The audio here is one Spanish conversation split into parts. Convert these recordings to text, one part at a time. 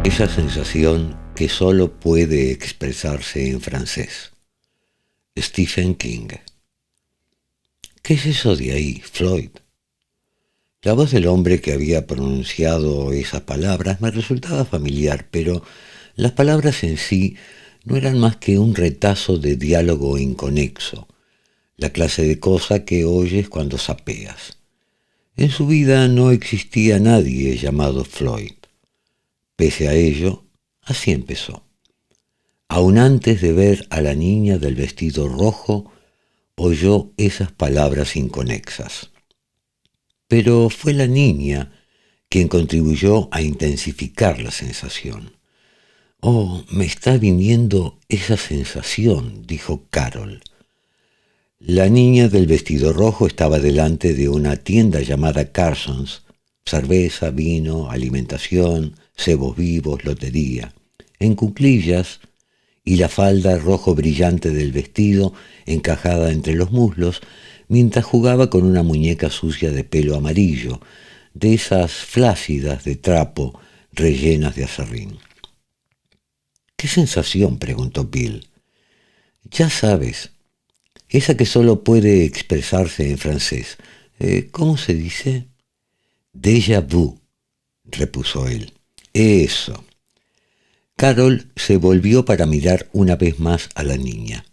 Esa sensación que solo puede expresarse en francés. Stephen King. ¿Qué es eso de ahí, Floyd? La voz del hombre que había pronunciado esas palabras me resultaba familiar, pero las palabras en sí no eran más que un retazo de diálogo inconexo, la clase de cosa que oyes cuando sapeas. En su vida no existía nadie llamado Floyd. Pese a ello, así empezó. Aun antes de ver a la niña del vestido rojo, oyó esas palabras inconexas. Pero fue la niña quien contribuyó a intensificar la sensación. «Oh, me está viniendo esa sensación», dijo Carol. La niña del vestido rojo estaba delante de una tienda llamada Carson's. Cerveza, vino, alimentación, cebos vivos, lotería. En cuclillas y la falda rojo brillante del vestido encajada entre los muslos, mientras jugaba con una muñeca sucia de pelo amarillo, de esas flácidas de trapo rellenas de aserrín. «¿Qué sensación?», preguntó Bill. «Ya sabes, esa que solo puede expresarse en francés. ¿Cómo se dice?» «Déjà vu», repuso él. «Eso». Carol se volvió para mirar una vez más a la niña.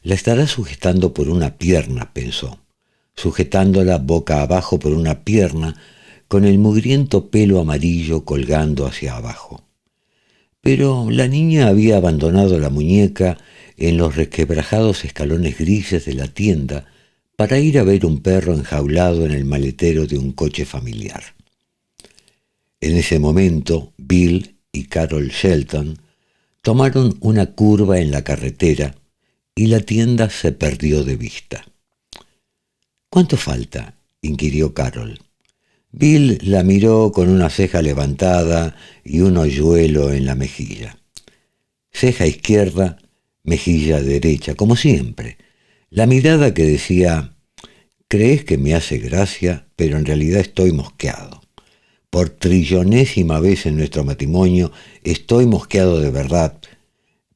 La estará sujetando por una pierna, pensó, sujetándola boca abajo por una pierna, con el mugriento pelo amarillo colgando hacia abajo. Pero la niña había abandonado la muñeca en los resquebrajados escalones grises de la tienda para ir a ver un perro enjaulado en el maletero de un coche familiar. En ese momento, Bill y Carol Shelton tomaron una curva en la carretera y la tienda se perdió de vista. «¿Cuánto falta?», inquirió Carol. Bill la miró con una ceja levantada y un hoyuelo en la mejilla. Ceja izquierda, mejilla derecha, como siempre. La mirada que decía: «Crees que me hace gracia, pero en realidad estoy mosqueado. Por trillonésima vez en nuestro matrimonio estoy mosqueado de verdad,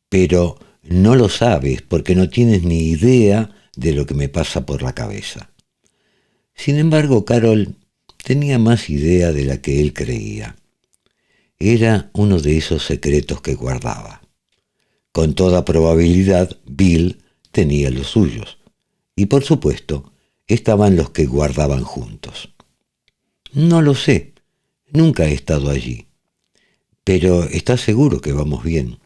pero no lo sabes porque no tienes ni idea de lo que me pasa por la cabeza». Sin embargo, Carol tenía más idea de la que él creía. Era uno de esos secretos que guardaba. Con toda probabilidad, Bill tenía los suyos, y por supuesto, estaban los que guardaban juntos. «No lo sé, nunca he estado allí. Pero ¿estás seguro que vamos bien?»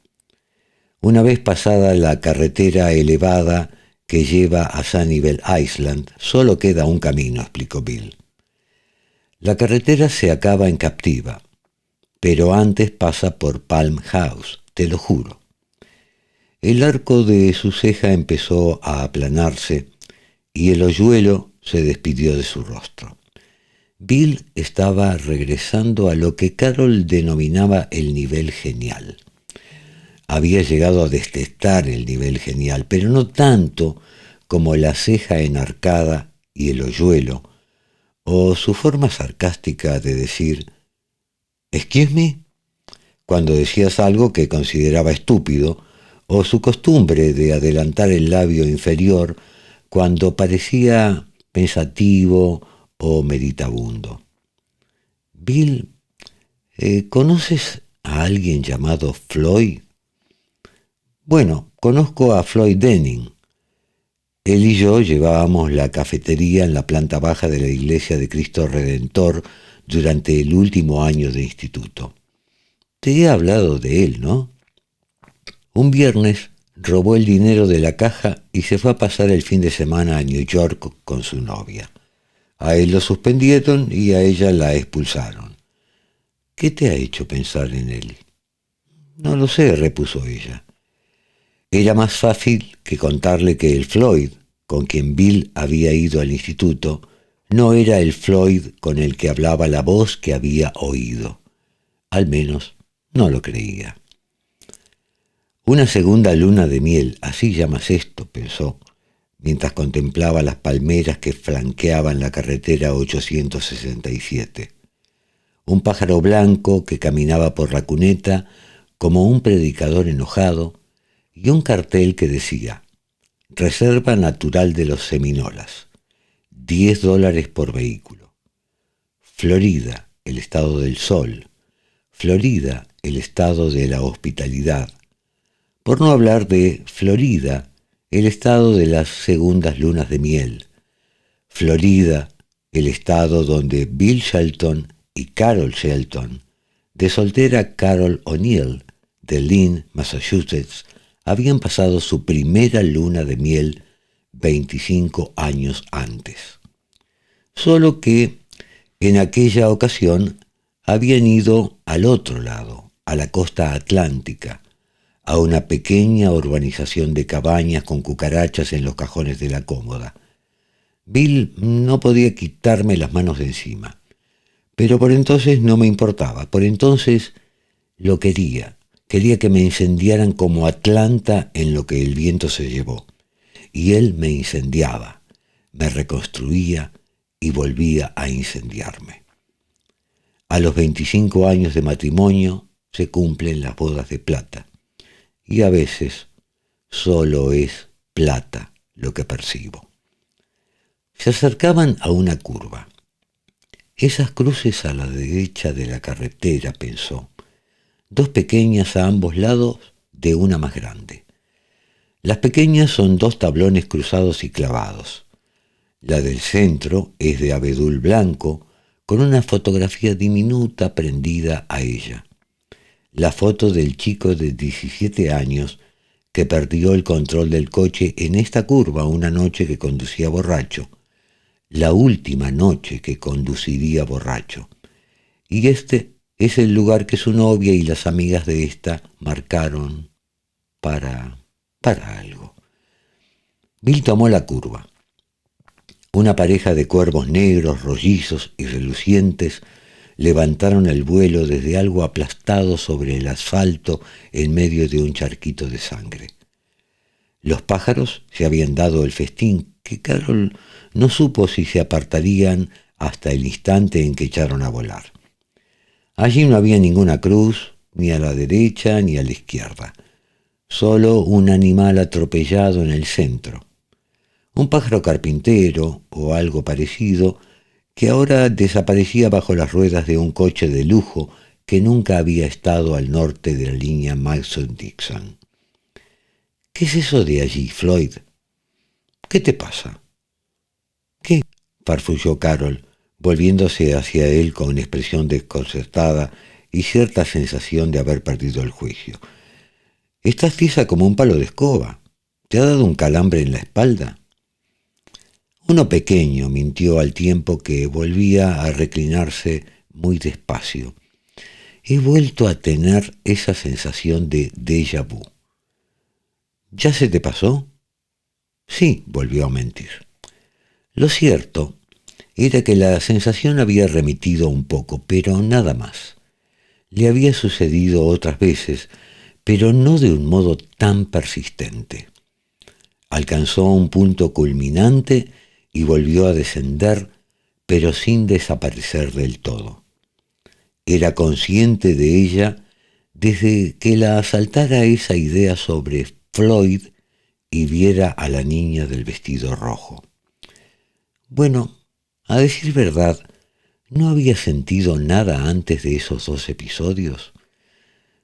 Una vez pasada la carretera elevada que lleva a Sanibel Island, solo queda un camino, explicó Bill. La carretera se acaba en Captiva, pero antes pasa por Palm House, te lo juro. El arco de su ceja empezó a aplanarse y el hoyuelo se despidió de su rostro. Bill estaba regresando a lo que Carol denominaba el nivel genial. Había llegado a detestar el nivel genial, pero no tanto como la ceja enarcada y el hoyuelo, o su forma sarcástica de decir «Excuse me», cuando decías algo que consideraba estúpido, o su costumbre de adelantar el labio inferior cuando parecía pensativo o meditabundo. «Bill, ¿conoces a alguien llamado Floyd?» «Bueno, conozco a Floyd Denning. Él y yo llevábamos la cafetería en la planta baja de la Iglesia de Cristo Redentor durante el último año de instituto. Te he hablado de él, ¿no? Un viernes robó el dinero de la caja y se fue a pasar el fin de semana a New York con su novia. A él lo suspendieron y a ella la expulsaron. ¿Qué te ha hecho pensar en él?» «No lo sé», repuso ella. Era más fácil que contarle que el Floyd, con quien Bill había ido al instituto, no era el Floyd con el que hablaba la voz que había oído. Al menos no lo creía. «Una segunda luna de miel, así llamas esto», pensó, mientras contemplaba las palmeras que flanqueaban la carretera 867. un pájaro blanco que caminaba por la cuneta como un predicador enojado y un cartel que decía: Reserva Natural de los Seminolas, $10 por vehículo. Florida, el estado del sol. Florida, el estado de la hospitalidad. Por no hablar de Florida, el estado de las segundas lunas de miel. Florida, el estado donde Bill Shelton y Carol Shelton, de soltera Carol O'Neill, de Lynn, Massachusetts, habían pasado su primera luna de miel 25 años antes. Solo que en aquella ocasión habían ido al otro lado, a la costa atlántica, a una pequeña urbanización de cabañas con cucarachas en los cajones de la cómoda. Bill no podía quitarme las manos de encima, pero por entonces no me importaba. Por entonces lo quería. Quería que me incendiaran como Atlanta en lo que el viento se llevó. Y él me incendiaba, me reconstruía y volvía a incendiarme. A los 25 años de matrimonio se cumplen las bodas de plata. Y a veces solo es plata lo que percibo. Se acercaban a una curva. Esas cruces a la derecha de la carretera, pensó. Dos pequeñas a ambos lados de una más grande. Las pequeñas son dos tablones cruzados y clavados. La del centro es de abedul blanco con una fotografía diminuta prendida a ella. La foto del chico de 17 años que perdió el control del coche en esta curva una noche que conducía borracho. La última noche que conduciría borracho. Y este es el lugar que su novia y las amigas de esta marcaron para algo. Bill tomó la curva. Una pareja de cuervos negros, rollizos y relucientes levantaron el vuelo desde algo aplastado sobre el asfalto en medio de un charquito de sangre. Los pájaros se habían dado el festín que Carol no supo si se apartarían hasta el instante en que echaron a volar. Allí no había ninguna cruz, ni a la derecha ni a la izquierda, solo un animal atropellado en el centro. Un pájaro carpintero o algo parecido que ahora desaparecía bajo las ruedas de un coche de lujo que nunca había estado al norte de la línea Mason-Dixon. ¿Qué es eso de allí, Floyd? ¿Qué te pasa? ¿Qué? Farfulló Carol, volviéndose hacia él con expresión desconcertada y cierta sensación de haber perdido el juicio. Estás tiesa como un palo de escoba. ¿Te ha dado un calambre en la espalda? Uno pequeño, mintió al tiempo que volvía a reclinarse muy despacio. He vuelto a tener esa sensación de déjà vu. ¿Ya se te pasó? Sí, volvió a mentir. Lo cierto era que la sensación había remitido un poco, pero nada más. Le había sucedido otras veces, pero no de un modo tan persistente. Alcanzó un punto culminante y volvió a descender, pero sin desaparecer del todo. Era consciente de ella desde que la asaltara esa idea sobre Floyd y viera a la niña del vestido rojo. Bueno, a decir verdad, ¿no había sentido nada antes de esos 2 episodios?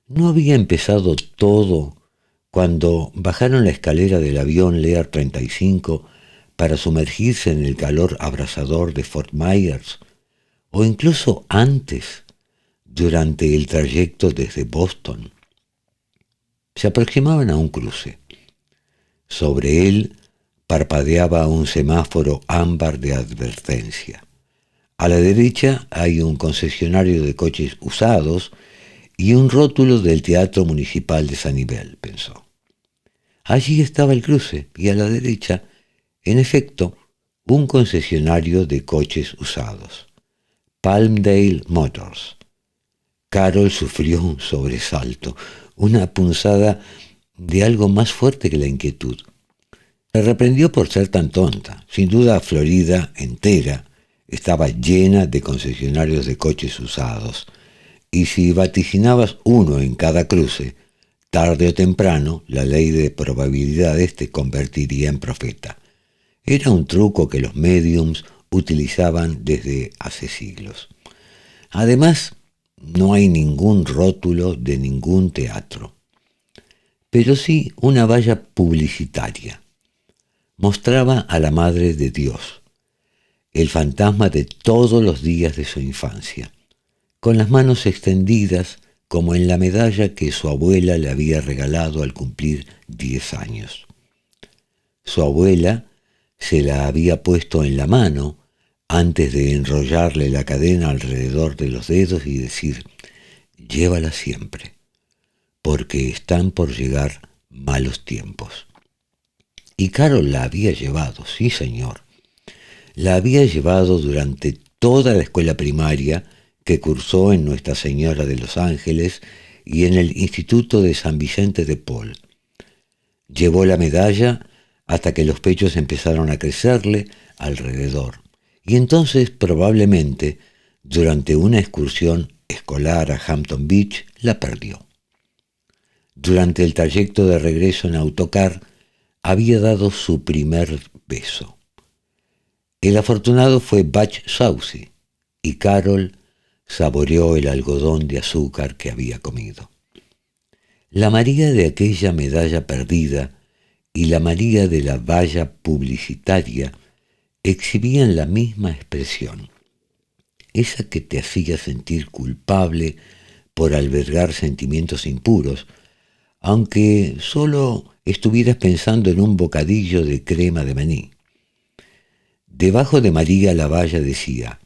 ¿No había empezado todo cuando bajaron la escalera del avión Lear 35 para sumergirse en el calor abrasador de Fort Myers? O incluso antes, durante el trayecto desde Boston. Se aproximaban a un cruce. Sobre él parpadeaba un semáforo ámbar de advertencia. A la derecha hay un concesionario de coches usados y un rótulo del Teatro Municipal de Sanibel, pensó. Allí estaba el cruce y a la derecha, en efecto, un concesionario de coches usados. Palmdale Motors. Carol sufrió un sobresalto, una punzada de algo más fuerte que la inquietud. Se reprendió por ser tan tonta. Sin duda, Florida entera, estaba llena de concesionarios de coches usados, y si vaticinabas uno en cada cruce, tarde o temprano la ley de probabilidades te convertiría en profeta. Era un truco que los médiums utilizaban desde hace siglos. Además, no hay ningún rótulo de ningún teatro, pero sí una valla publicitaria. Mostraba a la Madre de Dios, el fantasma de todos los días de su infancia, con las manos extendidas como en la medalla que su abuela le había regalado al cumplir 10 años. Su abuela se la había puesto en la mano antes de enrollarle la cadena alrededor de los dedos y decir: llévala siempre, porque están por llegar malos tiempos. Y Carol la había llevado, sí señor. La había llevado durante toda la escuela primaria que cursó en Nuestra Señora de los Ángeles y en el Instituto de San Vicente de Paul. Llevó la medalla hasta que los pechos empezaron a crecerle alrededor. Y entonces, probablemente, durante una excursión escolar a Hampton Beach, la perdió. Durante el trayecto de regreso en autocar, había dado su primer beso. El afortunado fue Butch Saucy, y Carol saboreó el algodón de azúcar que había comido. La María de aquella medalla perdida y la María de la valla publicitaria exhibían la misma expresión, esa que te hacía sentir culpable por albergar sentimientos impuros, aunque solo estuvieras pensando en un bocadillo de crema de maní. Debajo de María la valla decía: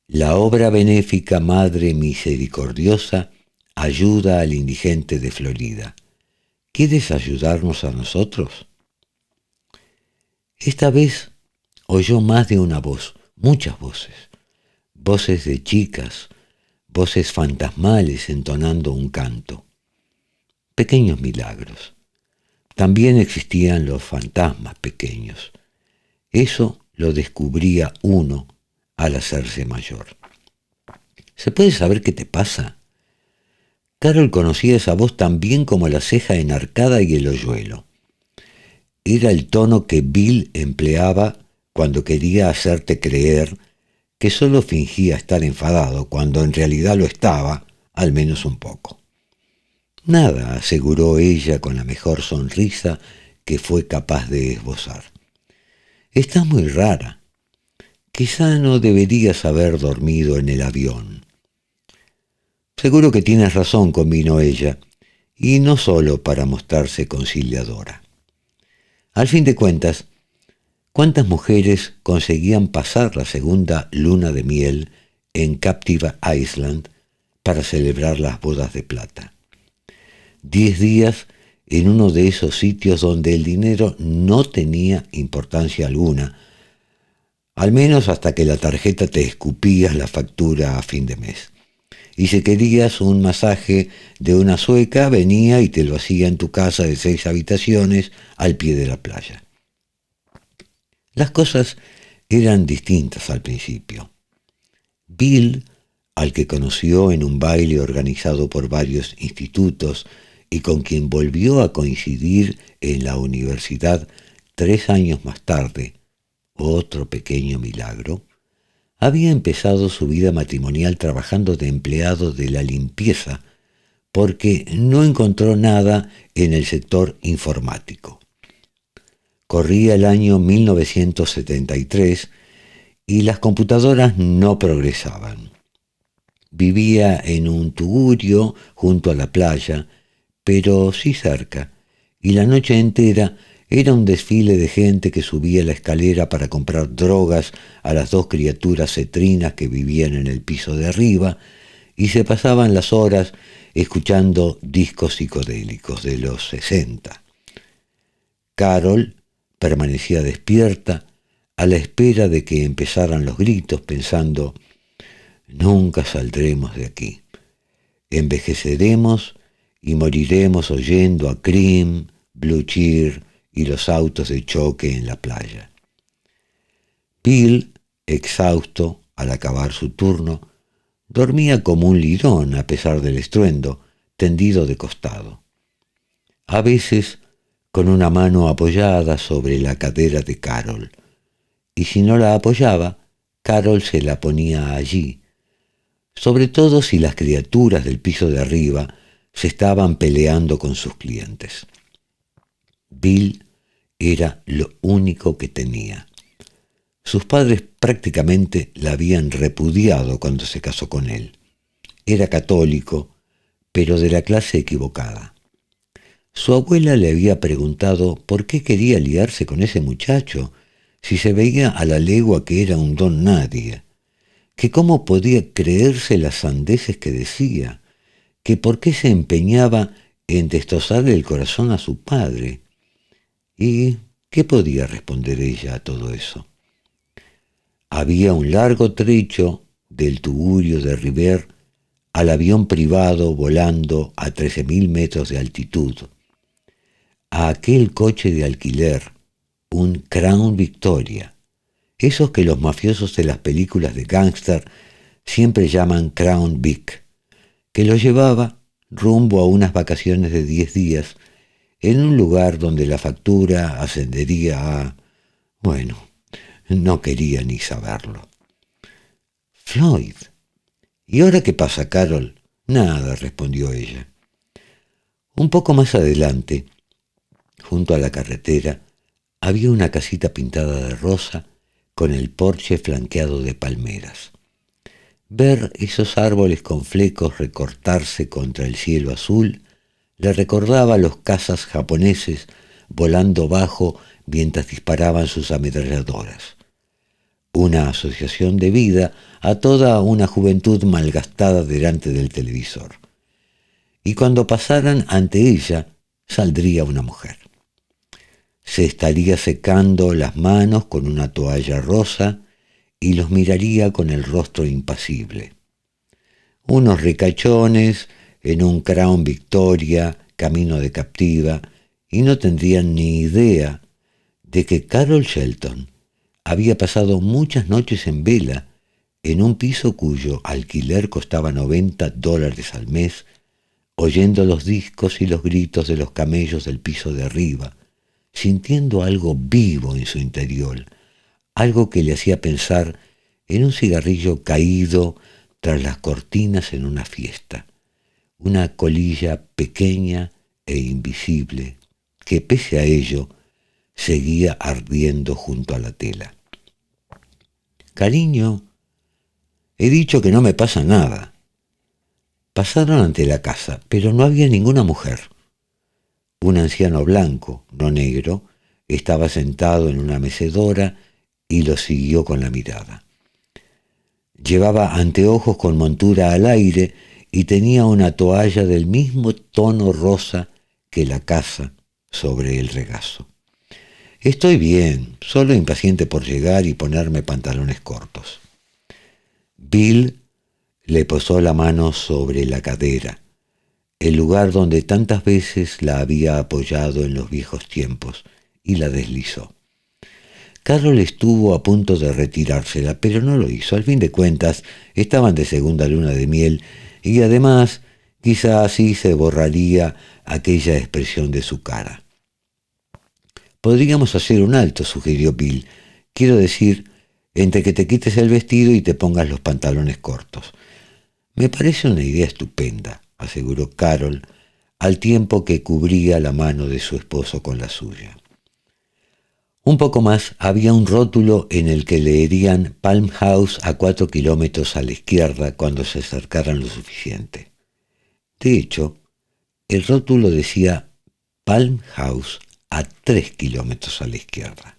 la obra benéfica Madre Misericordiosa ayuda al indigente de Florida. ¿Quieres ayudarnos a nosotros? Esta vez oyó más de una voz, muchas voces, voces de chicas, voces fantasmales entonando un canto. Pequeños milagros. También existían los fantasmas pequeños. Eso lo descubría uno al hacerse mayor. ¿Se puede saber qué te pasa? Carol conocía esa voz tan bien como la ceja enarcada y el hoyuelo. Era el tono que Bill empleaba cuando quería hacerte creer que solo fingía estar enfadado cuando en realidad lo estaba, al menos un poco. Nada, aseguró ella con la mejor sonrisa que fue capaz de esbozar. Estás muy rara. Quizá no deberías haber dormido en el avión. Seguro que tienes razón, convino ella, y no solo para mostrarse conciliadora. Al fin de cuentas, ¿cuántas mujeres conseguían pasar la segunda luna de miel en Captiva Island para celebrar las bodas de plata? 10 días en uno de esos sitios donde el dinero no tenía importancia alguna, al menos hasta que la tarjeta te escupía la factura a fin de mes. Y si querías un masaje de una sueca, venía y te lo hacía en tu casa de 6 habitaciones al pie de la playa. Las cosas eran distintas al principio. Bill, al que conoció en un baile organizado por varios institutos y con quien volvió a coincidir en la universidad 3 años más tarde, otro pequeño milagro, había empezado su vida matrimonial trabajando de empleado de la limpieza porque no encontró nada en el sector informático. Corría el año 1973 y las computadoras no progresaban. Vivía en un tugurio junto a la playa, pero sí cerca, y la noche entera era un desfile de gente que subía la escalera para comprar drogas a las 2 criaturas cetrinas que vivían en el piso de arriba, y se pasaban las horas escuchando discos psicodélicos de los 60. Carol permanecía despierta a la espera de que empezaran los gritos, pensando: nunca saldremos de aquí. Envejeceremos y moriremos oyendo a Cream, Blue Cheer y los autos de choque en la playa. Bill Exhausto, al acabar su turno, dormía como un lirón a pesar del estruendo, tendido de costado. A veces con una mano apoyada sobre la cadera de Carol, y si no la apoyaba, Carol se la ponía allí, sobre todo si las criaturas del piso de arriba se estaban peleando con sus clientes. Bill era lo único que tenía. Sus padres prácticamente la habían repudiado cuando se casó con él. Era católico, pero de la clase equivocada. Su abuela le había preguntado por qué quería liarse con ese muchacho si se veía a la legua que era un don nadie, que cómo podía creerse las sandeces que decía, que por qué se empeñaba en destrozarle el corazón a su padre. ¿Y qué podía responder ella a todo eso? Había un largo trecho del tugurio de River al avión privado volando a 13.000 metros de altitud, a aquel coche de alquiler, un Crown Victoria, esos que los mafiosos de las películas de gángster siempre llaman Crown Vic, que lo llevaba rumbo a unas vacaciones de 10 días en un lugar donde la factura ascendería a... bueno, no quería ni saberlo. Floyd. ¿Y ahora qué pasa, Carol? Nada, respondió ella. Un poco más adelante, junto a la carretera, había una casita pintada de rosa con el porche flanqueado de palmeras. Ver esos árboles con flecos recortarse contra el cielo azul le recordaba a los cazas japoneses volando bajo mientras disparaban sus ametralladoras. Una asociación de vida a toda una juventud malgastada delante del televisor. Y cuando pasaran ante ella, saldría una mujer. Se estaría secando las manos con una toalla rosa y los miraría con el rostro impasible. Unos ricachones en un Crown Victoria, camino de captiva, y no tendrían ni idea de que Carol Shelton había pasado muchas noches en vela en un piso cuyo alquiler costaba $90 al mes, oyendo los discos y los gritos de los camellos del piso de arriba, sintiendo algo vivo en su interior, algo que le hacía pensar en un cigarrillo caído tras las cortinas en una fiesta, una colilla pequeña e invisible que, pese a ello, seguía ardiendo junto a la tela. Cariño, he dicho que no me pasa nada. Pasaron ante la casa, pero no había ninguna mujer. Un anciano blanco, no negro, estaba sentado en una mecedora y lo siguió con la mirada. Llevaba anteojos con montura al aire y tenía una toalla del mismo tono rosa que la casa sobre el regazo. Estoy bien, solo impaciente por llegar y ponerme pantalones cortos. Bill le posó la mano sobre la cadera, el lugar donde tantas veces la había apoyado en los viejos tiempos, y la deslizó. Carol estuvo a punto de retirársela, pero no lo hizo. Al fin de cuentas, estaban de segunda luna de miel, y además, quizá así se borraría aquella expresión de su cara. Podríamos hacer un alto, sugirió Bill. Quiero decir, entre que te quites el vestido y te pongas los pantalones cortos. Me parece una idea estupenda, aseguró Carol, al tiempo que cubría la mano de su esposo con la suya. Un poco más había un rótulo en el que leerían Palm House a 4 kilómetros a la izquierda cuando se acercaran lo suficiente. De hecho, el rótulo decía Palm House a 3 kilómetros a la izquierda.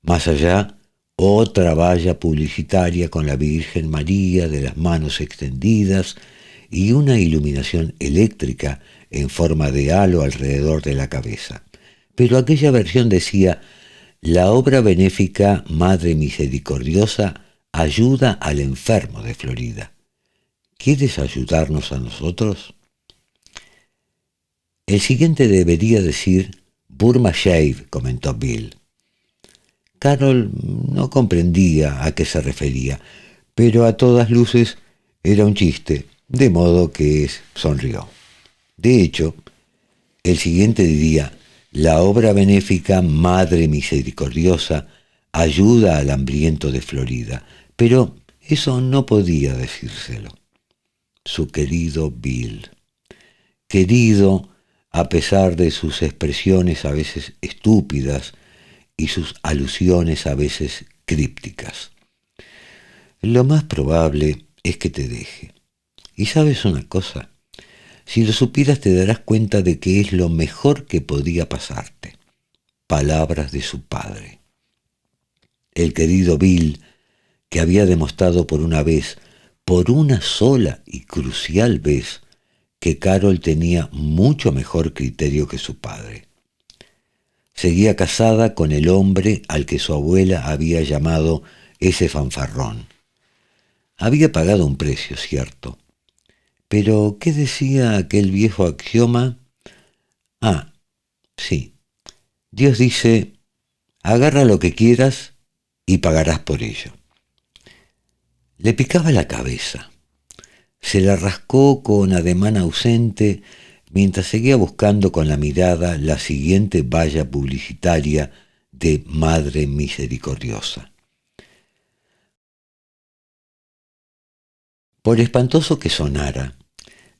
Más allá, otra valla publicitaria con la Virgen María de las manos extendidas y una iluminación eléctrica en forma de halo alrededor de la cabeza. Pero aquella versión decía: la obra benéfica Madre Misericordiosa ayuda al enfermo de Florida. ¿Quieres ayudarnos a nosotros? El siguiente debería decir Burma Shave, comentó Bill. Carol no comprendía a qué se refería, pero a todas luces era un chiste, de modo que sonrió. De hecho, el siguiente día, la obra benéfica Madre Misericordiosa ayuda al hambriento de Florida, pero eso no podía decírselo. Su querido Bill. Querido a pesar de sus expresiones a veces estúpidas y sus alusiones a veces crípticas. Lo más probable es que te deje. Y sabes una cosa, si lo supieras te darás cuenta de que es lo mejor que podía pasarte. Palabras de su padre. El querido Bill, que había demostrado por una vez, por una sola y crucial vez, que Carol tenía mucho mejor criterio que su padre. Seguía casada con el hombre al que su abuela había llamado ese fanfarrón. Había pagado un precio, cierto. Pero, ¿qué decía aquel viejo axioma? Ah, sí. Dios dice, agarra lo que quieras y pagarás por ello. Le picaba la cabeza. Se la rascó con ademán ausente mientras seguía buscando con la mirada la siguiente valla publicitaria de Madre Misericordiosa. Por espantoso que sonara,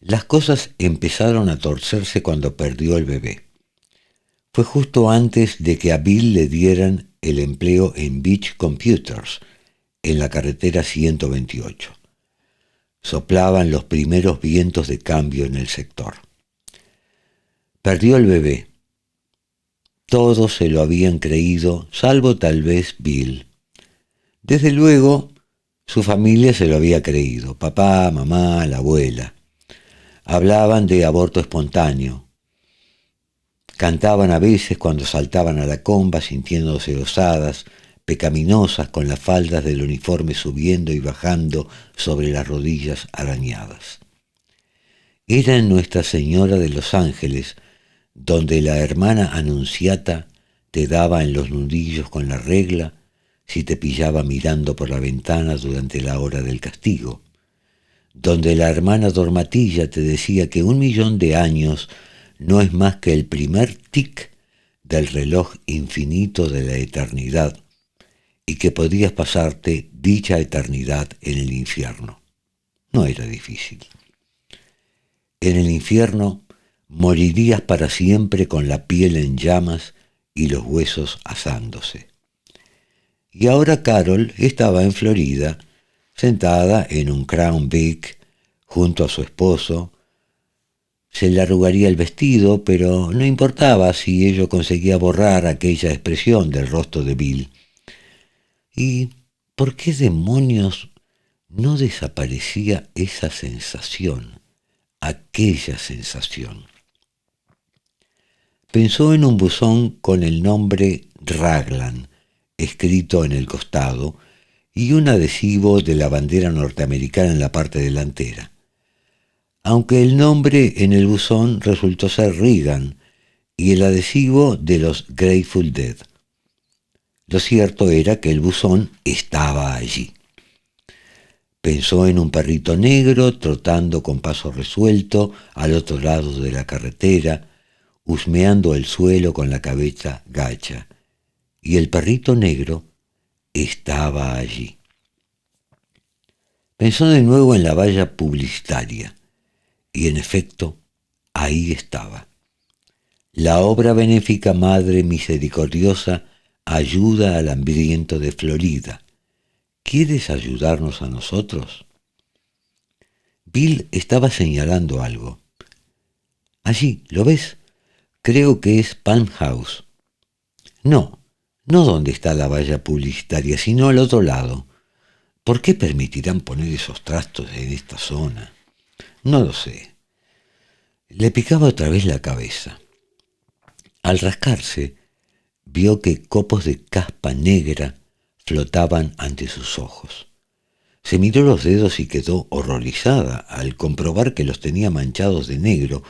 las cosas empezaron a torcerse cuando perdió el bebé. Fue justo antes de que a Bill le dieran el empleo en Beach Computers, en la carretera 128. Soplaban los primeros vientos de cambio en el sector. Perdió el bebé. Todos se lo habían creído, salvo tal vez Bill. Desde luego, su familia se lo había creído, papá, mamá, la abuela. Hablaban de aborto espontáneo. Cantaban a veces cuando saltaban a la comba sintiéndose osadas, pecaminosas con las faldas del uniforme subiendo y bajando sobre las rodillas arañadas. Era en Nuestra Señora de los Ángeles, donde la hermana Anunciata te daba en los nudillos con la regla si te pillaba mirando por la ventana durante la hora del castigo, donde la hermana Dormatilla te decía que 1.000.000 de años no es más que el primer tic del reloj infinito de la eternidad y que podías pasarte dicha eternidad en el infierno. No era difícil. En el infierno morirías para siempre con la piel en llamas y los huesos asándose. Y ahora Carol estaba en Florida, sentada en un Crown Vic junto a su esposo. Se le arrugaría el vestido, pero no importaba si ello conseguía borrar aquella expresión del rostro de Bill. ¿Y por qué demonios no desaparecía esa sensación, aquella sensación? Pensó en un buzón con el nombre Raglan, escrito en el costado, y un adhesivo de la bandera norteamericana en la parte delantera. Aunque el nombre en el buzón resultó ser Reagan y el adhesivo de los Grateful Dead. Lo cierto era que el buzón estaba allí. Pensó en un perrito negro trotando con paso resuelto al otro lado de la carretera, husmeando el suelo con la cabeza gacha. Y el perrito negro estaba allí. Pensó de nuevo en la valla publicitaria, y en efecto, ahí estaba. La obra benéfica Madre Misericordiosa ayuda al hambriento de Florida. ¿Quieres ayudarnos a nosotros? Bill estaba señalando algo. Allí, ¿lo ves? Creo que es Palm House. No donde está la valla publicitaria, sino al otro lado. ¿Por qué permitirán poner esos trastos en esta zona? No lo sé. Le picaba otra vez la cabeza. Al rascarse, vio que copos de caspa negra flotaban ante sus ojos. Se miró los dedos y quedó horrorizada al comprobar que los tenía manchados de negro,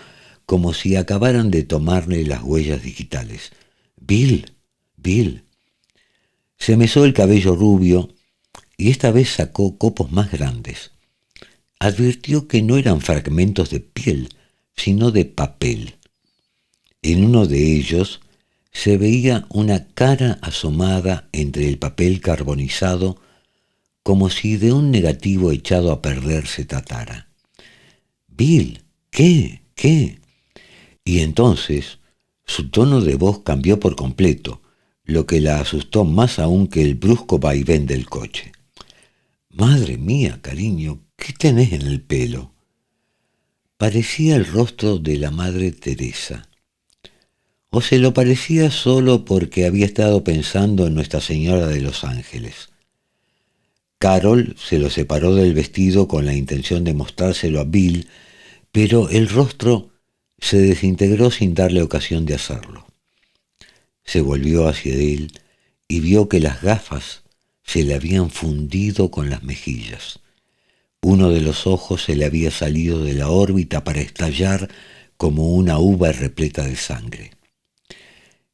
como si acabaran de tomarle las huellas digitales. Bill. Se mesó el cabello rubio y esta vez sacó copos más grandes. Advirtió que no eran fragmentos de piel, sino de papel. En uno de ellos se veía una cara asomada entre el papel carbonizado, como si de un negativo echado a perder se tratara. «Bill, ¿qué? ¿Qué?» Y entonces su tono de voz cambió por completo, lo que la asustó más aún que el brusco vaivén del coche. «Madre mía, cariño, ¿qué tenés en el pelo?» Parecía el rostro de la Madre Teresa. O se lo parecía solo porque había estado pensando en Nuestra Señora de los Ángeles. Carol se lo separó del vestido con la intención de mostrárselo a Bill, pero el rostro se desintegró sin darle ocasión de hacerlo. Se volvió hacia él y vio que las gafas se le habían fundido con las mejillas. Uno de los ojos se le había salido de la órbita para estallar como una uva repleta de sangre.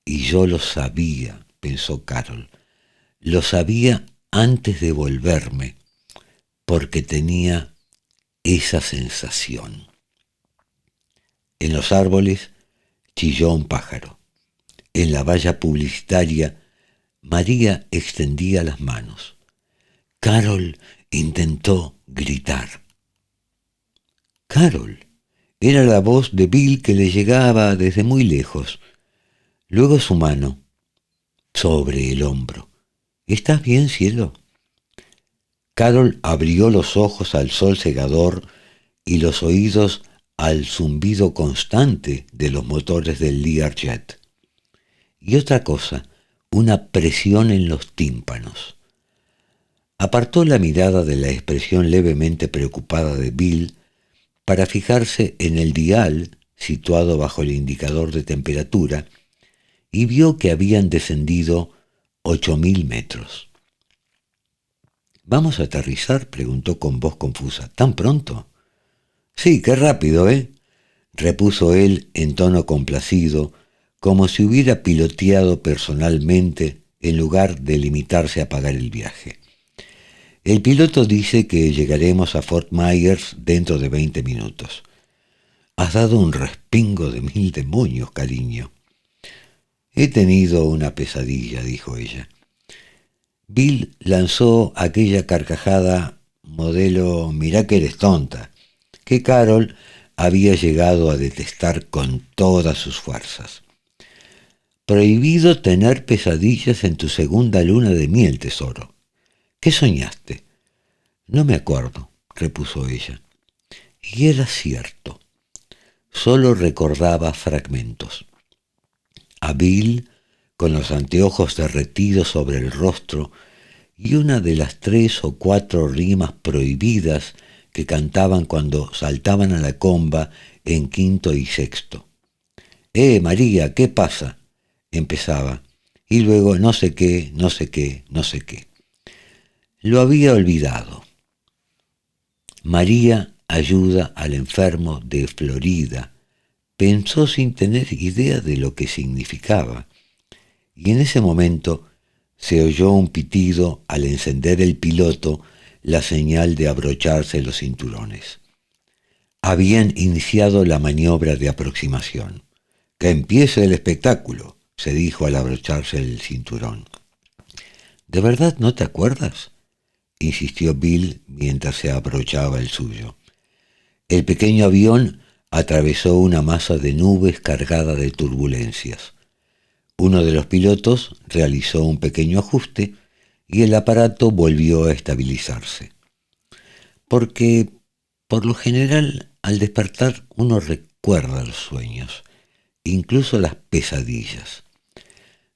«Y yo lo sabía», pensó Carol, «lo sabía antes de volverme, porque tenía esa sensación». En los árboles chilló un pájaro. En la valla publicitaria, María extendía las manos. Carol intentó gritar. «Carol», era la voz de Bill que le llegaba desde muy lejos. Luego su mano sobre el hombro. «¿Estás bien, cielo?» Carol abrió los ojos al sol cegador y los oídos al zumbido constante de los motores del Learjet. Y otra cosa, una presión en los tímpanos. Apartó la mirada de la expresión levemente preocupada de Bill para fijarse en el dial situado bajo el indicador de temperatura y vio que habían descendido 8.000 metros. «¿Vamos a aterrizar?», preguntó con voz confusa. «¿Tan pronto?» «Sí, qué rápido, ¿eh?», repuso él en tono complacido, como si hubiera piloteado personalmente en lugar de limitarse a pagar el viaje. «El piloto dice que llegaremos a Fort Myers dentro de 20 minutos. Has dado un respingo de 1000 demonios, cariño». «He tenido una pesadilla», dijo ella. Bill lanzó aquella carcajada modelo «mirá que eres tonta», que Carol había llegado a detestar con todas sus fuerzas. «Prohibido tener pesadillas en tu segunda luna de miel, tesoro. ¿Qué soñaste?» «No me acuerdo», repuso ella. Y era cierto. Solo recordaba fragmentos. A Bill, con los anteojos derretidos sobre el rostro, y una de las 3 o 4 rimas prohibidas que cantaban cuando saltaban a la comba en quinto y sexto. María, ¿qué pasa?», empezaba, y luego no sé qué, no sé qué, no sé qué. Lo había olvidado. María ayuda al enfermo de Florida, pensó sin tener idea de lo que significaba, y en ese momento se oyó un pitido al encender el piloto la señal de abrocharse los cinturones. Habían iniciado la maniobra de aproximación. «Que empiece el espectáculo», se dijo al abrocharse el cinturón. «¿De verdad no te acuerdas?», insistió Bill mientras se abrochaba el suyo. El pequeño avión atravesó una masa de nubes cargada de turbulencias. Uno de los pilotos realizó un pequeño ajuste y el aparato volvió a estabilizarse. Porque, por lo general, al despertar uno recuerda los sueños, incluso las pesadillas.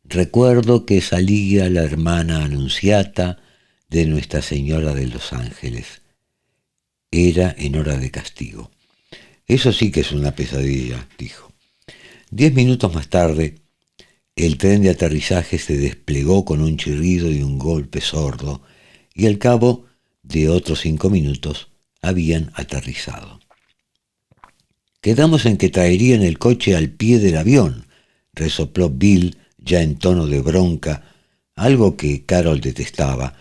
Recuerdo que salía la hermana Anunciata de Nuestra Señora de los Ángeles. Era en hora de castigo. «Eso sí que es una pesadilla», dijo. 10 minutos más tarde, el tren de aterrizaje se desplegó con un chirrido y un golpe sordo, y al cabo de otros 5 minutos habían aterrizado. «Quedamos en que traerían el coche al pie del avión», resopló Bill ya en tono de bronca, algo que Carol detestaba,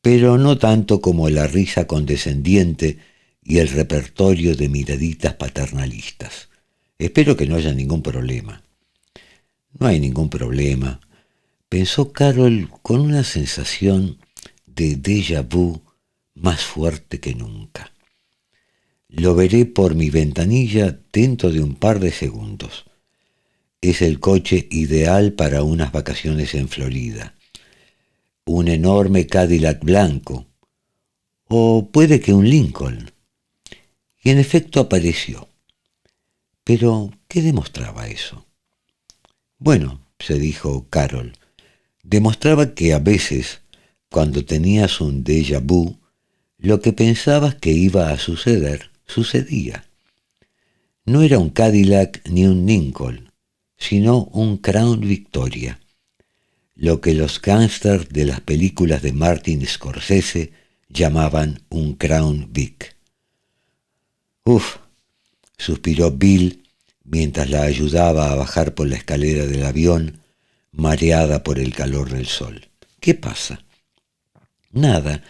pero no tanto como la risa condescendiente y el repertorio de miraditas paternalistas. Espero que no haya ningún problema. No hay ningún problema, pensó Carol con una sensación de déjà vu más fuerte que nunca. Lo veré por mi ventanilla dentro de un par de segundos. Es el coche ideal para unas vacaciones en Florida. Un enorme Cadillac blanco, o puede que un Lincoln. Y en efecto apareció. Pero, ¿qué demostraba eso? Bueno, se dijo Carol, demostraba que a veces, cuando tenías un déjà vu, lo que pensabas que iba a suceder, sucedía. No era un Cadillac ni un Lincoln, sino un Crown Victoria, lo que los gángsters de las películas de Martin Scorsese llamaban un Crown Vic. Uf, suspiró Bill mientras la ayudaba a bajar por la escalera del avión, mareada por el calor del sol. ¿Qué pasa? Nada,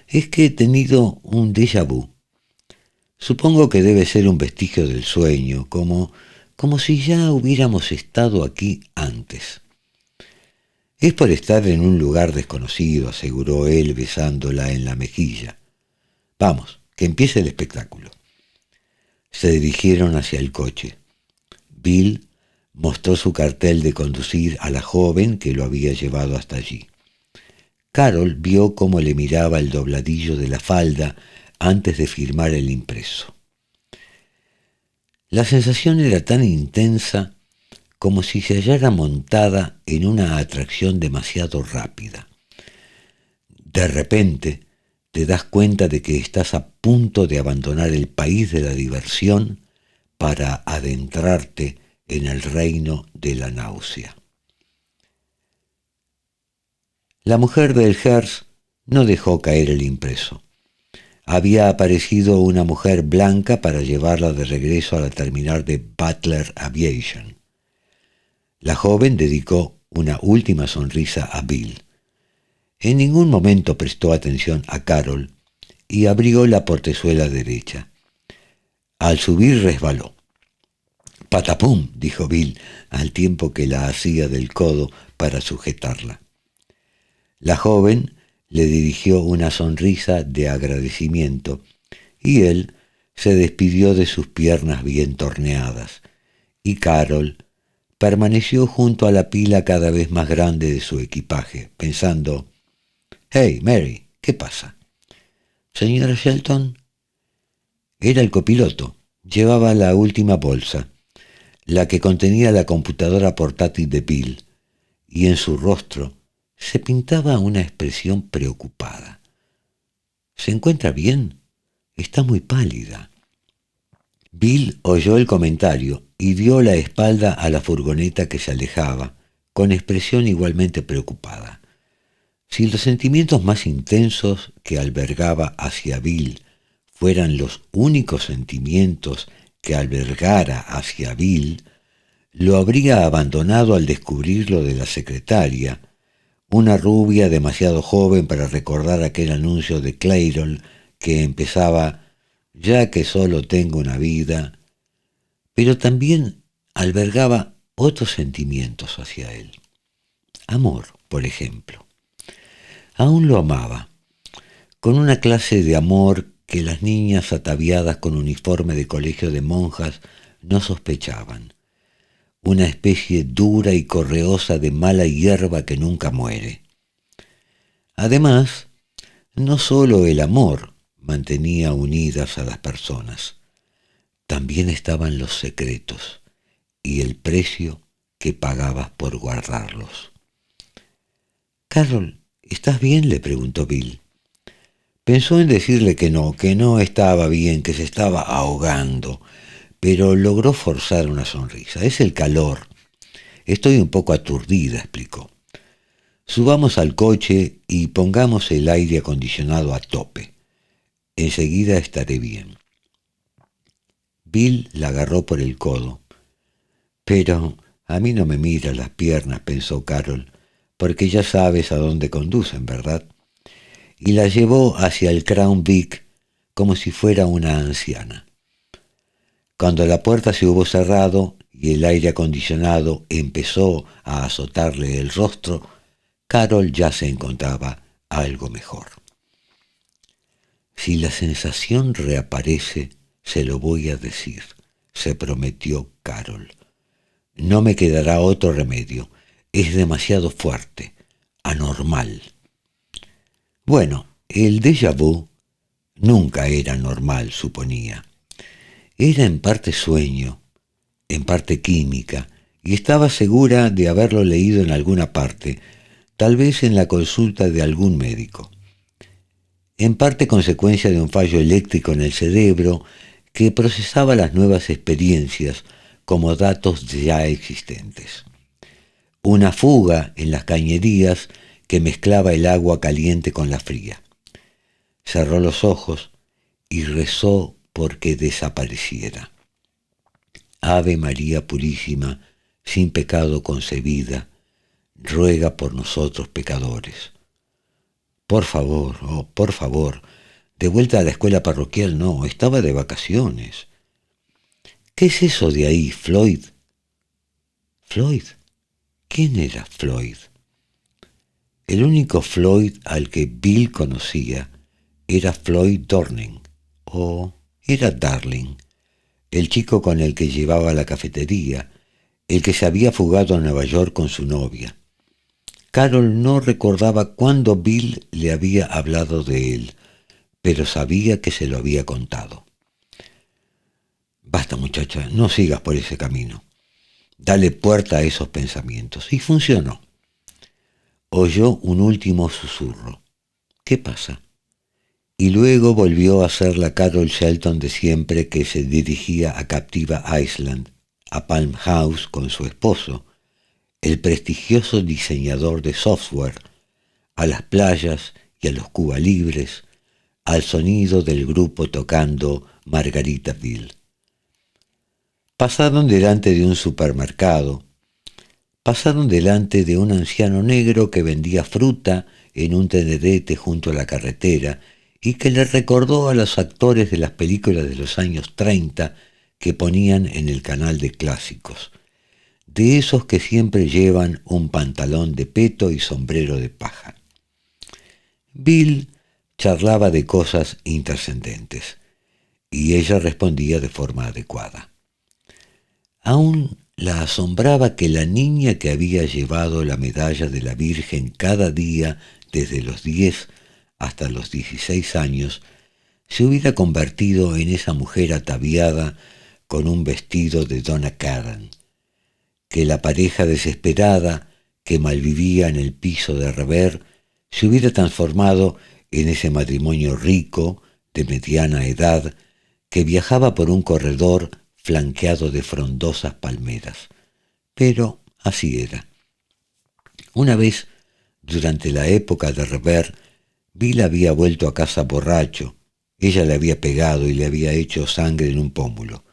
es que he tenido un déjà vu. Supongo que debe ser un vestigio del sueño, como si ya hubiéramos estado aquí antes. Es por estar en un lugar desconocido, aseguró él besándola en la mejilla. Vamos, que empiece el espectáculo. Se dirigieron hacia el coche. Bill mostró su cartel de conducir a la joven que lo había llevado hasta allí. Carol vio cómo le miraba el dobladillo de la falda antes de firmar el impreso. La sensación era tan intensa como si se hallara montada en una atracción demasiado rápida. De repente te das cuenta de que estás a punto de abandonar el país de la diversión para adentrarte en el reino de la náusea. La mujer del Hertz no dejó caer el impreso. Había aparecido una mujer blanca para llevarla de regreso a la terminal de Butler Aviation. La joven dedicó una última sonrisa a Bill. En ningún momento prestó atención a Carol y abrió la portezuela derecha. Al subir resbaló. «Patapum», dijo Bill, al tiempo que la hacía del codo para sujetarla. La joven le dirigió una sonrisa de agradecimiento y él se despidió de sus piernas bien torneadas, y Carol permaneció junto a la pila cada vez más grande de su equipaje, pensando: «Hey, Mary, ¿qué pasa?» «Señora Shelton». Era el copiloto. Llevaba la última bolsa, la que contenía la computadora portátil de Bill, y en su rostro se pintaba una expresión preocupada. «¿Se encuentra bien? Está muy pálida». Bill oyó el comentario y dio la espalda a la furgoneta que se alejaba, con expresión igualmente preocupada. Si los sentimientos más intensos que albergaba hacia Bill fueran los únicos sentimientos que albergara hacia Bill, lo habría abandonado al descubrir lo de la secretaria, una rubia demasiado joven para recordar aquel anuncio de Clairol que empezaba: «Ya que solo tengo una vida», pero también albergaba otros sentimientos hacia él. Amor, por ejemplo. Aún lo amaba, con una clase de amor que las niñas ataviadas con uniforme de colegio de monjas no sospechaban. Una especie dura y correosa de mala hierba que nunca muere. Además, no solo el amor mantenía unidas a las personas, también estaban los secretos y el precio que pagabas por guardarlos. «Carol, ¿estás bien?», le preguntó Bill. Pensó en decirle que no estaba bien, que se estaba ahogando, pero logró forzar una sonrisa. «Es el calor. Estoy un poco aturdida», explicó. «Subamos al coche y pongamos el aire acondicionado a tope. Enseguida estaré bien». Bill la agarró por el codo. «Pero a mí no me mira las piernas», pensó Carol, porque ya sabes a dónde conducen, ¿verdad? Y la llevó hacia el Crown Vic como si fuera una anciana. Cuando la puerta se hubo cerrado y el aire acondicionado empezó a azotarle el rostro, Carol ya se encontraba algo mejor. Si la sensación reaparece, se lo voy a decir, se prometió Carol. No me quedará otro remedio. Es demasiado fuerte, anormal. Bueno, el déjà vu nunca era normal, suponía. Era en parte sueño, en parte química, y estaba segura de haberlo leído en alguna parte, tal vez en la consulta de algún médico. En parte consecuencia de un fallo eléctrico en el cerebro que procesaba las nuevas experiencias como datos ya existentes. Una fuga en las cañerías que mezclaba el agua caliente con la fría. Cerró los ojos y rezó porque desapareciera. Ave María Purísima, sin pecado concebida, ruega por nosotros pecadores. Por favor, oh, por favor, de vuelta a la escuela parroquial no, estaba de vacaciones. ¿Qué es eso de ahí, Floyd? ¿Floyd? ¿Quién era Floyd? El único Floyd al que Bill conocía era Floyd Dorning, o era Darling, el chico con el que llevaba a la cafetería, el que se había fugado a Nueva York con su novia. Carol no recordaba cuándo Bill le había hablado de él, pero sabía que se lo había contado. Basta, muchacha, no sigas por ese camino. Dale puerta a esos pensamientos. Y funcionó. Oyó un último susurro. ¿Qué pasa? Y luego volvió a ser la Carol Shelton de siempre que se dirigía a Captiva Island, a Palm House con su esposo, el prestigioso diseñador de software, a las playas y a los Cuba Libres, al sonido del grupo tocando Margaritaville. Pasaron delante de un supermercado, pasaron delante de un anciano negro que vendía fruta en un tenderete junto a la carretera y que le recordó a los actores de las películas de los años 30 que ponían en el canal de clásicos, de esos que siempre llevan un pantalón de peto y sombrero de paja. Bill charlaba de cosas intrascendentes y ella respondía de forma adecuada. Aún la asombraba que la niña que había llevado la medalla de la Virgen cada día desde los 10 hasta los 16 años se hubiera convertido en esa mujer ataviada con un vestido de Donna Karan, que la pareja desesperada que malvivía en el piso de Rever se hubiera transformado en ese matrimonio rico, de mediana edad, que viajaba por un corredor flanqueado de frondosas palmeras. Pero así era. Una vez, durante la época de Rever, Bill había vuelto a casa borracho. Ella le había pegado y le había hecho sangre en un pómulo.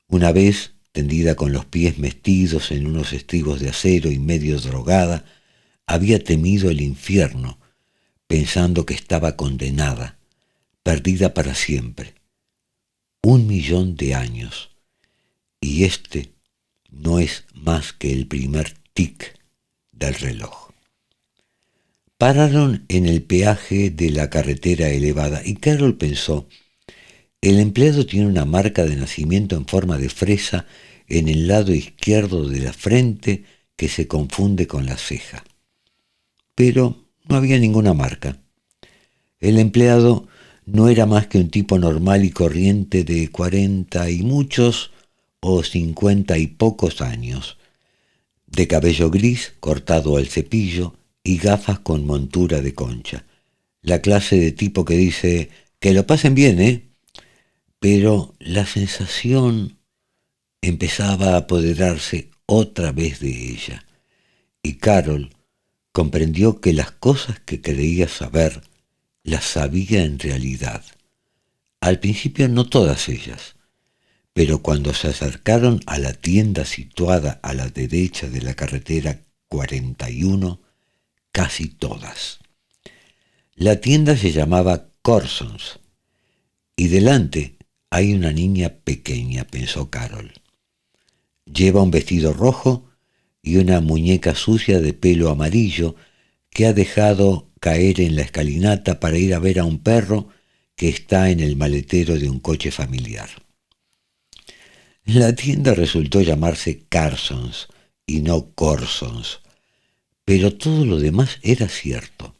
Una vez, tendida con los pies metidos en unos estribos de acero y medio drogada, había temido el infierno, pensando que estaba condenada, perdida para siempre. 1.000.000 de años. Y este no es más que el primer tic del reloj. Pararon en el peaje de la carretera elevada y Carol pensó, el empleado tiene una marca de nacimiento en forma de fresa en el lado izquierdo de la frente que se confunde con la ceja. Pero no había ninguna marca. El empleado no era más que un tipo normal y corriente de 40 y muchos o 50 y pocos años, de cabello gris cortado al cepillo y gafas con montura de concha. La clase de tipo que dice, que lo pasen bien, ¿eh? Pero la sensación empezaba a apoderarse otra vez de ella, y Carol comprendió que las cosas que creía saber las sabía en realidad. Al principio no todas ellas, pero cuando se acercaron a la tienda situada a la derecha de la carretera 1941, casi todas. La tienda se llamaba Corsons, y delante hay una niña pequeña, pensó Carol. Lleva un vestido rojo y una muñeca sucia de pelo amarillo que ha dejado caer en la escalinata para ir a ver a un perro que está en el maletero de un coche familiar. La tienda resultó llamarse Carsons y no Corsons, pero todo lo demás era cierto.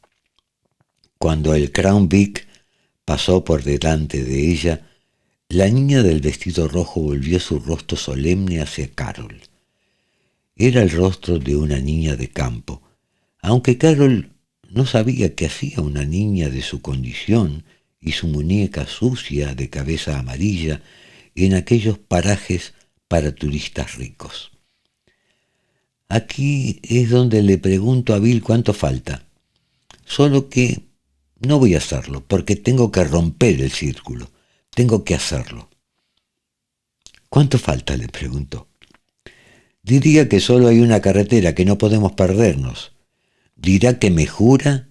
Cuando el Crown Vic pasó por delante de ella, la niña del vestido rojo volvió su rostro solemne hacia Carol. Era el rostro de una niña de campo, aunque Carol no sabía qué hacía una niña de su condición y su muñeca sucia de cabeza amarilla en aquellos parajes para turistas ricos. Aquí es donde le pregunto a Bill cuánto falta, solo que no voy a hacerlo porque tengo que romper el círculo, tengo que hacerlo. ¿Cuánto falta?, le preguntó. Diría que solo hay una carretera, que no podemos perdernos. Dirá que me jura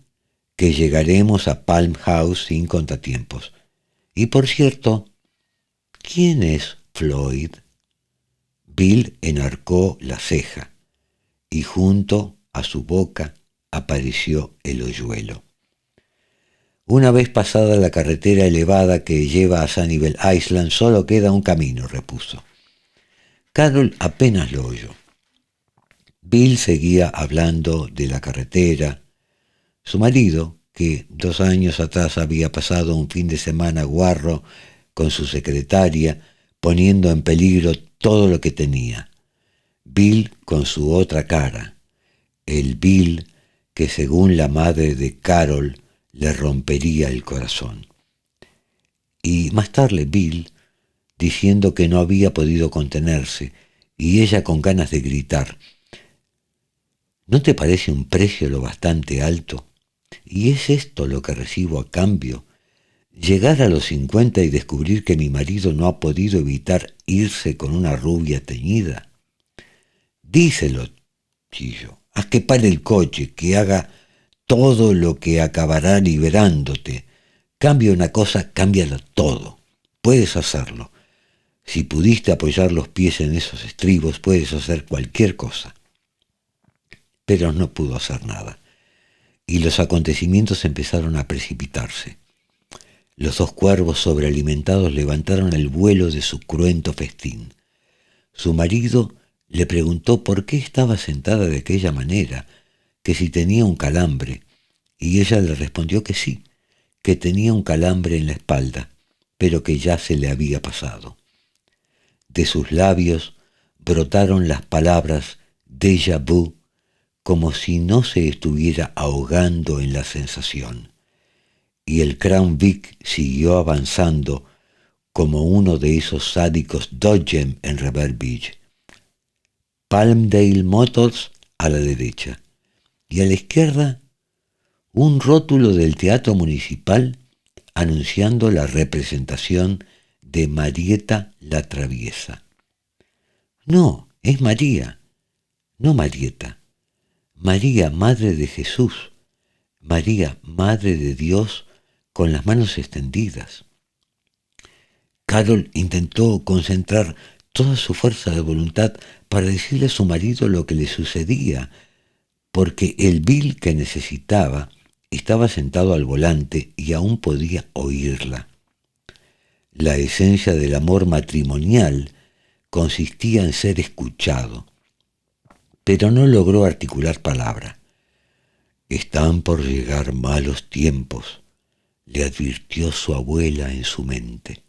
que llegaremos a Palm House sin contratiempos. Y por cierto, ¿quién es Floyd? Bill enarcó la ceja y junto a su boca apareció el hoyuelo. Una vez pasada la carretera elevada que lleva a Sanibel Island, solo queda un camino, repuso. Carol apenas lo oyó. Bill seguía hablando de la carretera. Su marido, que 2 años atrás había pasado un fin de semana guarro con su secretaria, poniendo en peligro todo lo que tenía. Bill con su otra cara, el Bill que según la madre de Carol le rompería el corazón. Y más tarde Bill diciendo que no había podido contenerse, y ella con ganas de gritar. ¿No te parece un precio lo bastante alto? ¿Y es esto lo que recibo a cambio? Llegar a los 50 y descubrir que mi marido no ha podido evitar irse con una rubia teñida. Díselo, chillo. Haz que pare el coche, que haga todo lo que acabará liberándote. Cambia una cosa, cámbialo todo. Puedes hacerlo. Si pudiste apoyar los pies en esos estribos, puedes hacer cualquier cosa. Pero no pudo hacer nada. Y los acontecimientos empezaron a precipitarse. Los 2 cuervos sobrealimentados levantaron el vuelo de su cruento festín. Su marido le preguntó por qué estaba sentada de aquella manera, que si tenía un calambre, y ella le respondió que sí, que tenía un calambre en la espalda, pero que ya se le había pasado. De sus labios brotaron las palabras déjà vu, como si no se estuviera ahogando en la sensación. Y el Crown Vic siguió avanzando como uno de esos sádicos Dodgem en Revere Beach. Palmdale Motors a la derecha, y a la izquierda un rótulo del Teatro Municipal anunciando la representación de Marieta la Traviesa. No, es María, no Marieta. María, Madre de Jesús, María, Madre de Dios, con las manos extendidas. Carol intentó concentrar toda su fuerza de voluntad para decirle a su marido lo que le sucedía, porque el Bill que necesitaba estaba sentado al volante y aún podía oírla. La esencia del amor matrimonial consistía en ser escuchado, pero no logró articular palabra. «Están por llegar malos tiempos», le advirtió su abuela en su mente.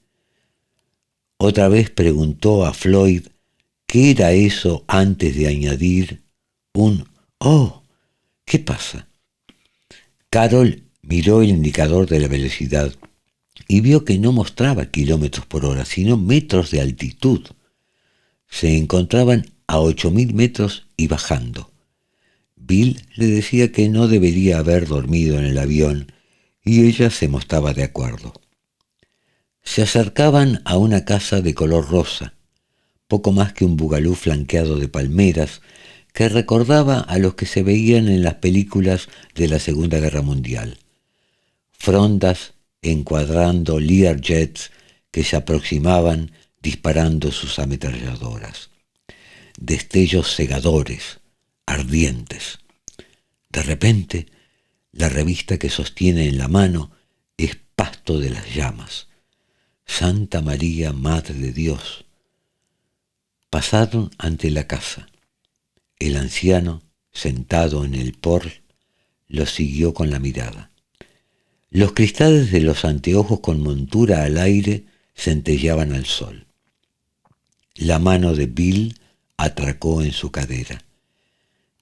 Otra vez preguntó a Floyd qué era eso antes de añadir un «Oh, ¿qué pasa?». Carol miró el indicador de la velocidad y vio que no mostraba kilómetros por hora, sino metros de altitud. Se encontraban a 8.000 metros y bajando. Bill le decía que no debería haber dormido en el avión y ella se mostraba de acuerdo. Se acercaban a una casa de color rosa, poco más que un bugalú flanqueado de palmeras que recordaba a los que se veían en las películas de la Segunda Guerra Mundial. Frondas encuadrando Learjets que se aproximaban disparando sus ametralladoras. Destellos cegadores, ardientes. De repente, la revista que sostiene en la mano es pasto de las llamas. Santa María, Madre de Dios. Pasaron ante la casa. El anciano, sentado en el porche, los siguió con la mirada. Los cristales de los anteojos con montura al aire centelleaban al sol. La mano de Bill atracó en su cadera.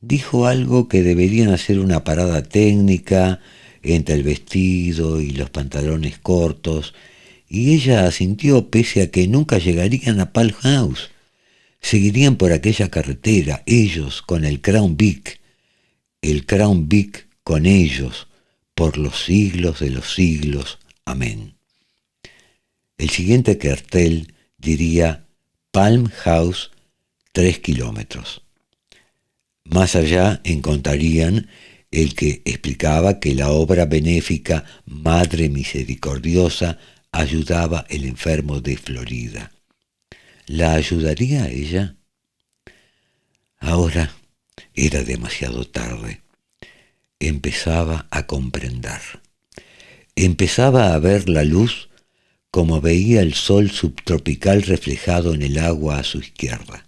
Dijo algo que deberían hacer una parada técnica entre el vestido y los pantalones cortos, y ella asintió pese a que nunca llegarían a Palm House. Seguirían por aquella carretera, ellos con el Crown Vic, el Crown Vic con ellos, por los siglos de los siglos. Amén. El siguiente cartel diría Palm House 3 kilómetros. Más allá encontrarían el que explicaba que la obra benéfica Madre Misericordiosa ayudaba el enfermo de Florida. ¿La ayudaría a ella? Ahora era demasiado tarde. Empezaba a comprender. Empezaba a ver la luz como veía el sol subtropical reflejado en el agua a su izquierda.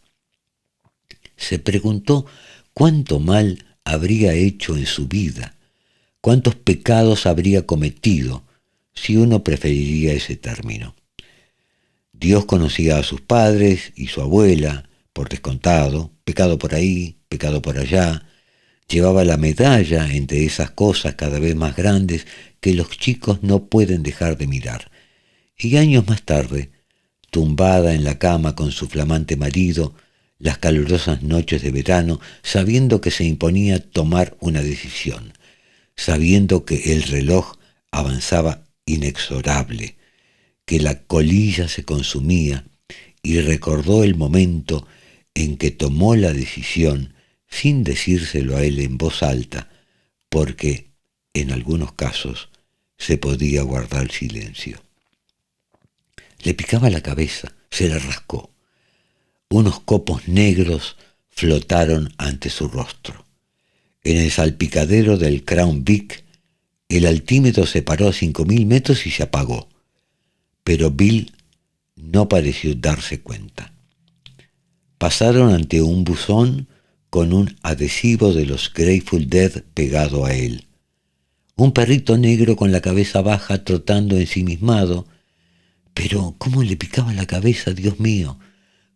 Se preguntó cuánto mal habría hecho en su vida, cuántos pecados habría cometido, si uno preferiría ese término. Dios conocía a sus padres y su abuela, por descontado, pecado por ahí, pecado por allá. Llevaba la medalla entre esas cosas cada vez más grandes que los chicos no pueden dejar de mirar. Y años más tarde, tumbada en la cama con su flamante marido, las calurosas noches de verano, sabiendo que se imponía tomar una decisión, sabiendo que el reloj avanzaba inexorable, que la colilla se consumía, y recordó el momento en que tomó la decisión sin decírselo a él en voz alta, porque en algunos casos se podía guardar silencio. Le picaba la cabeza, se la rascó. Unos copos negros flotaron ante su rostro. En el salpicadero del Crown Vic, el altímetro se paró a 5.000 metros y se apagó. Pero Bill no pareció darse cuenta. Pasaron ante un buzón con un adhesivo de los Grateful Dead pegado a él. Un perrito negro con la cabeza baja trotando ensimismado. Pero cómo le picaba la cabeza, Dios mío.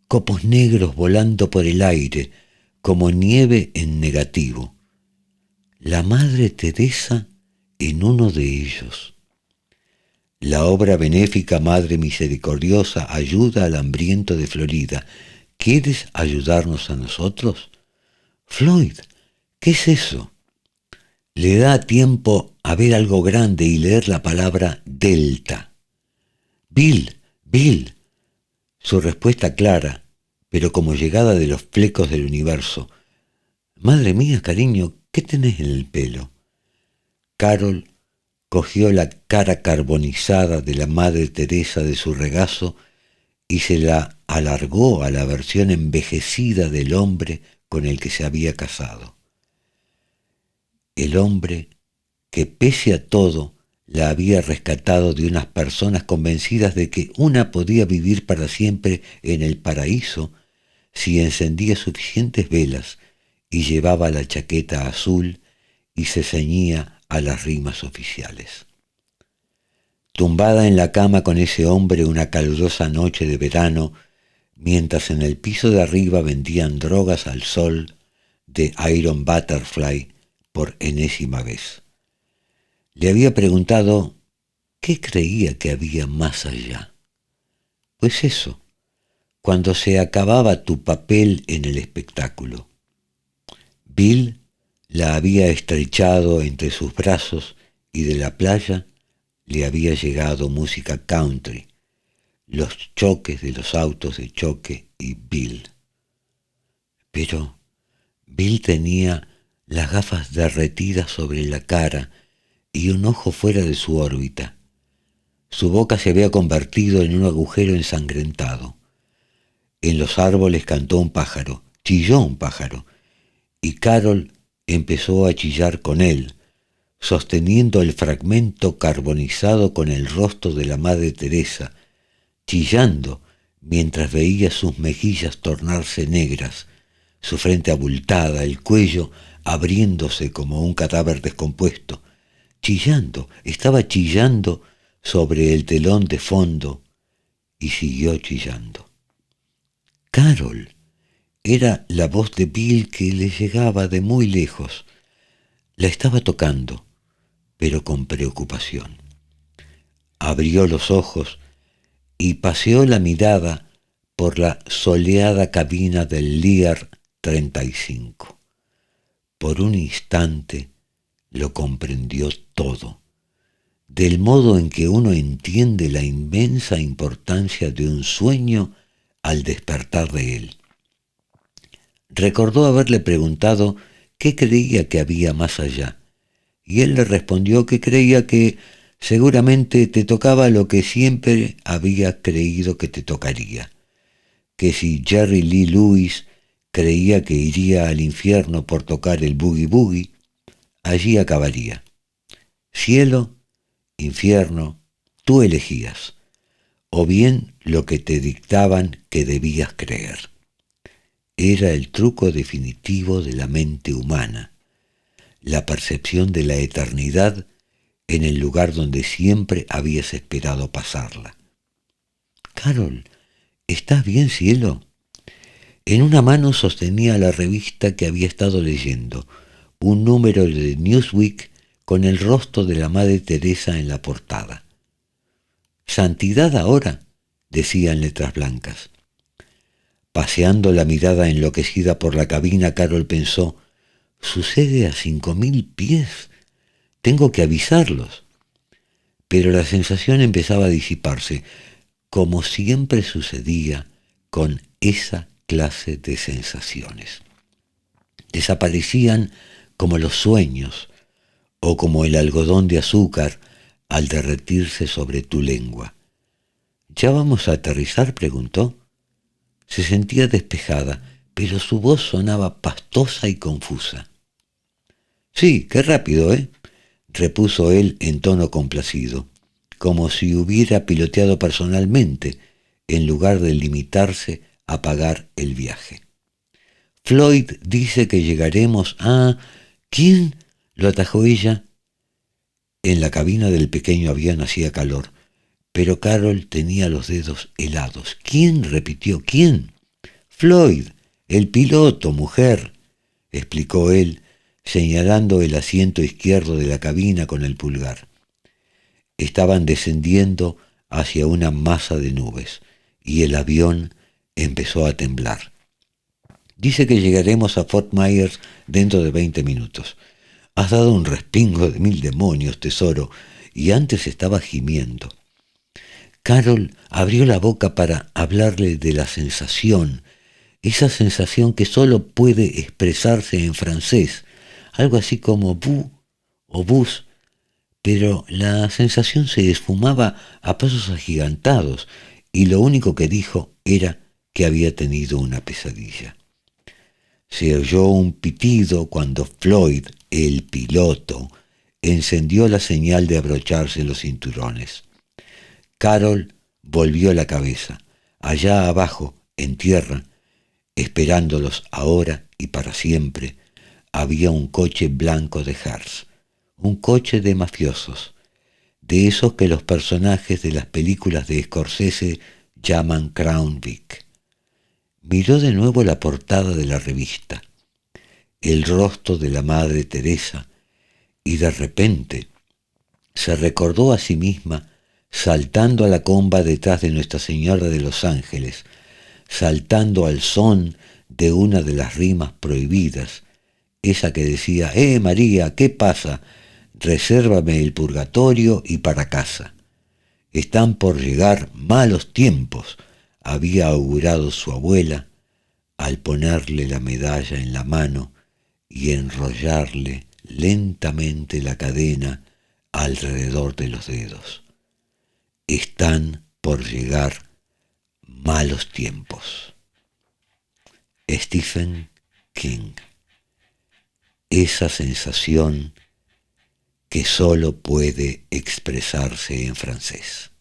Copos negros volando por el aire, como nieve en negativo. La Madre Teresa en uno de ellos. La obra benéfica Madre Misericordiosa ayuda al hambriento de Florida. ¿Quieres ayudarnos a nosotros? Floyd, ¿qué es eso? Le da tiempo a ver algo grande y leer la palabra Delta. Bill. Su respuesta clara, pero como llegada de los flecos del universo. Madre mía, cariño, ¿qué tenés en el pelo? Carol cogió la cara carbonizada de la Madre Teresa de su regazo y se la alargó a la versión envejecida del hombre con el que se había casado. El hombre que, pese a todo, la había rescatado de unas personas convencidas de que una podía vivir para siempre en el paraíso si encendía suficientes velas y llevaba la chaqueta azul y se ceñía a las rimas oficiales. Tumbada en la cama con ese hombre una calurosa noche de verano, mientras en el piso de arriba vendían drogas al sol de Iron Butterfly por enésima vez. Le había preguntado qué creía que había más allá. Pues eso, cuando se acababa tu papel en el espectáculo. Bill la había estrechado entre sus brazos y de la playa le había llegado música country, los choques de los autos de choque y Bill. Pero Bill tenía las gafas derretidas sobre la cara y un ojo fuera de su órbita. Su boca se había convertido en un agujero ensangrentado. En los árboles cantó un pájaro, chilló un pájaro, y Carol empezó a chillar con él, sosteniendo el fragmento carbonizado con el rostro de la Madre Teresa, chillando mientras veía sus mejillas tornarse negras, su frente abultada, el cuello abriéndose como un cadáver descompuesto. Chillando, estaba chillando sobre el telón de fondo y siguió chillando. Carol era la voz de Bill que le llegaba de muy lejos. La estaba tocando, pero con preocupación. Abrió los ojos y paseó la mirada por la soleada cabina del Lear 35. Por un instante lo comprendió todo, del modo en que uno entiende la inmensa importancia de un sueño al despertar de él. Recordó haberle preguntado qué creía que había más allá, y él le respondió que creía que seguramente te tocaba lo que siempre había creído que te tocaría, que si Jerry Lee Lewis creía que iría al infierno por tocar el boogie boogie, allí acabaría. Cielo, infierno, tú elegías, o bien lo que te dictaban que debías creer. Era el truco definitivo de la mente humana, la percepción de la eternidad en el lugar donde siempre habías esperado pasarla. Carol, ¿estás bien, cielo? En una mano sostenía la revista que había estado leyendo, un número de Newsweek con el rostro de la Madre Teresa en la portada. «Santidad ahora», decía en letras blancas. Paseando la mirada enloquecida por la cabina, Carol pensó, «Sucede a 5000 pies. Tengo que avisarlos». Pero la sensación empezaba a disiparse, como siempre sucedía con esa clase de sensaciones. Desaparecían como los sueños o como el algodón de azúcar al derretirse sobre tu lengua. «¿Ya vamos a aterrizar?», preguntó. Se sentía despejada, pero su voz sonaba pastosa y confusa. «Sí, qué rápido, ¿eh?», repuso él en tono complacido, como si hubiera piloteado personalmente, en lugar de limitarse a pagar el viaje. «Floyd dice que llegaremos a...» «¿Quién?», lo atajó ella. En la cabina del pequeño avión hacía calor, pero Carol tenía los dedos helados. «¿Quién?», repitió. «¿Quién?». «Floyd, el piloto, mujer», explicó él, señalando el asiento izquierdo de la cabina con el pulgar. Estaban descendiendo hacia una masa de nubes, y el avión empezó a temblar. «Dice que llegaremos a Fort Myers dentro de 20 minutos. Has dado un respingo de 1000 demonios, tesoro», y antes estaba gimiendo. Carol abrió la boca para hablarle de la sensación, esa sensación que solo puede expresarse en francés, algo así como bu o bus, pero la sensación se esfumaba a pasos agigantados y lo único que dijo era que había tenido una pesadilla. Se oyó un pitido cuando Floyd, el piloto, encendió la señal de abrocharse los cinturones. Carol volvió la cabeza. Allá abajo, en tierra, esperándolos ahora y para siempre, había un coche blanco de Hearst, un coche de mafiosos, de esos que los personajes de las películas de Scorsese llaman Crown Vic. Miró de nuevo la portada de la revista, el rostro de la Madre Teresa, y de repente se recordó a sí misma saltando a la comba detrás de Nuestra Señora de los Ángeles, saltando al son de una de las rimas prohibidas, esa que decía: María, ¿qué pasa? Resérvame el purgatorio y para casa. Están por llegar malos tiempos», había augurado su abuela al ponerle la medalla en la mano y enrollarle lentamente la cadena alrededor de los dedos. Están por llegar malos tiempos. Stephen King. Esa sensación que solo puede expresarse en francés.